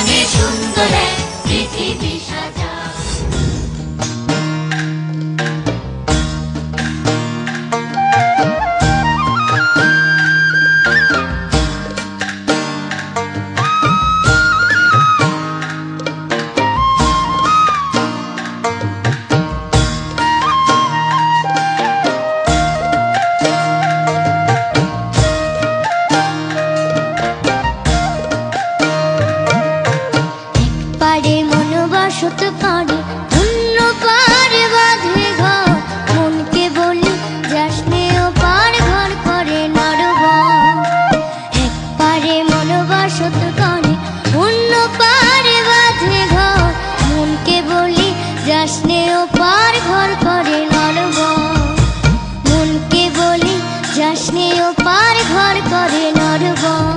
গানে সুন্দর এক পৃথিবী সাজা। বসত পারে অন্য পারে বাঁধে ঘর, মনকে বলি যাসনে ও পার ঘর করে নরবর। এক পারে মন বসত করে অন্য পারে বাঁধে ঘর, মনকে বলি যাসনে ও পার ঘর করে নরবর। মনকে বলি যাসনে ও পার ঘর করে নরবর।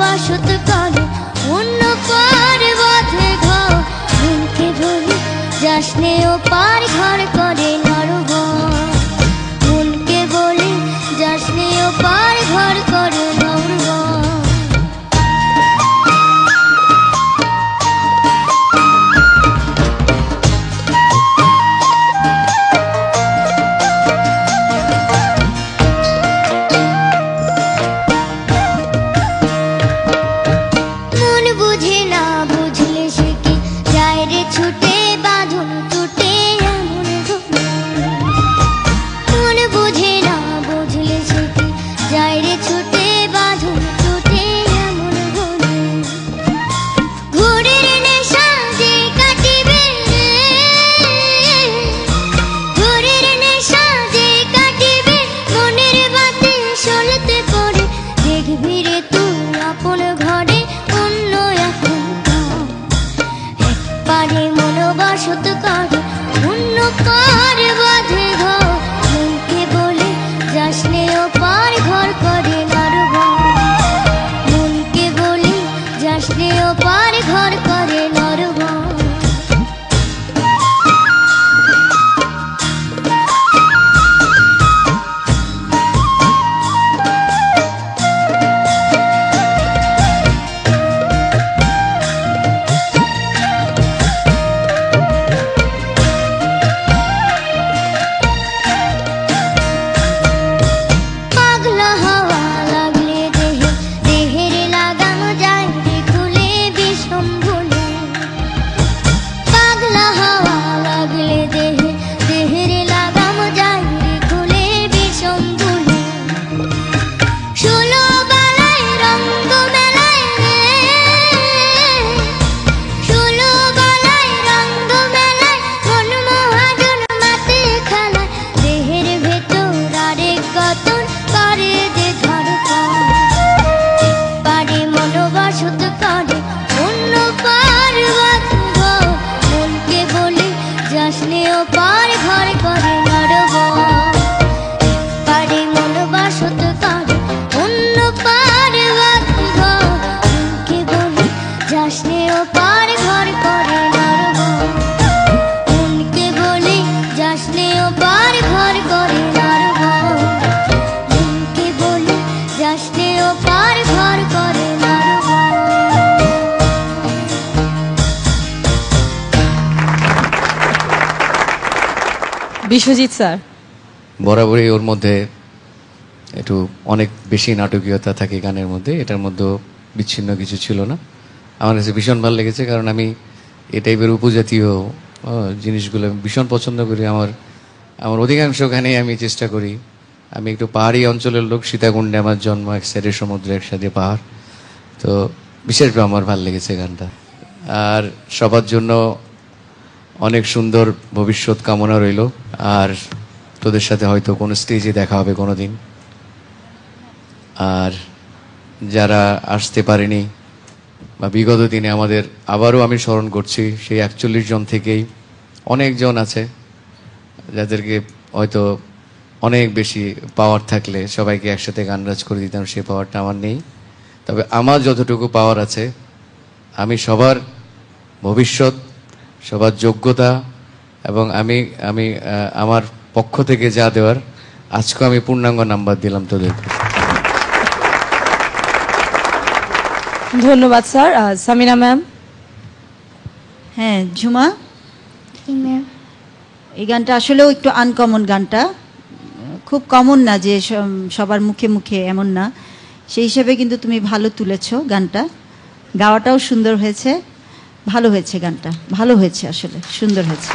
বসত করে অন্য পার বাঁধে ঘর, মনকে বলি যাসনে ও পার ঘর করে নরবর। মনকে বলি যাসনে ও পার ঘর করে নরবর। বসত করে অন্য পার বাঁধে ঘর, মনকে বলি যাসনে ও পার ঘর করে নরবর। মনকে বলি যাসনে ও পার ঘর করে নরবর। যাসনে ও পার ঘর করে নরবর। পারে মন বসত করে অন্য পার বাঁধে ঘর, মনকে বলি যাসনে ও পার ঘর করে নরবর। মনকে বলি যাসনে ও পার ঘর করে নরবর। মনকে বলি যাসনে ও পার ঘর করে নরবর। বিশ্বজিৎ স্যার, বরাবরই ওর মধ্যে একটু অনেক বেশি নাটকীয়তা থাকে গানের মধ্যে, এটার মধ্যে বিচ্ছিন্ন কিছু ছিল না। আমার কাছে ভীষণ ভালো লেগেছে, কারণ আমি এই টাইপের উপজাতীয় জিনিসগুলো আমি ভীষণ পছন্দ করি। আমার অধিকাংশ গানেই আমি চেষ্টা করি, আমি একটু পাহাড়ি অঞ্চলের লোক, সীতাকুণ্ডে আমার জন্ম, এক সাইডে সমুদ্র এক সাইডে পাহাড়, তো বিশেষভাবে আমার ভালো লেগেছে গানটা। আর সবার জন্য অনেক সুন্দর ভবিষ্যৎ কামনা রইল, আর তোদের সাথে হয়তো কোনো স্টেজে দেখা হবে কোনো দিন। আর যারা আসতে পারেনি বা বিগত দিনে আমাদের, আবারও আমি স্মরণ করছি, সেই 41 জন থেকেই অনেকজন আছে যাদেরকে হয়তো অনেক বেশি পাওয়ার থাকলে সবাইকে একসাথে গানরাজ করে দিতাম, সেই পাওয়ারটা আমার নেই। তবে আমার যতটুকু পাওয়ার আছে, আমি সবার ভবিষ্যৎ, সবার যোগ্যতা এবং আমি আমার পক্ষ থেকে যা দেওয়ার, আজকে আমি পূর্ণাঙ্গ নাম্বার দিলাম তোদেরকে। ধন্যবাদ স্যার। সামিনা ম্যাম। হ্যাঁ ঝুমা, ম্যাম এই গানটা আসলেও একটু আনকমন, গানটা খুব কমন না যে সবার মুখে মুখে, এমন না। সেই হিসাবে কিন্তু তুমি ভালো তুলেছো গানটা, গাওয়াটাও সুন্দর হয়েছে, ভালো হয়েছে গানটা, ভালো হয়েছে, আসলে সুন্দর হয়েছে।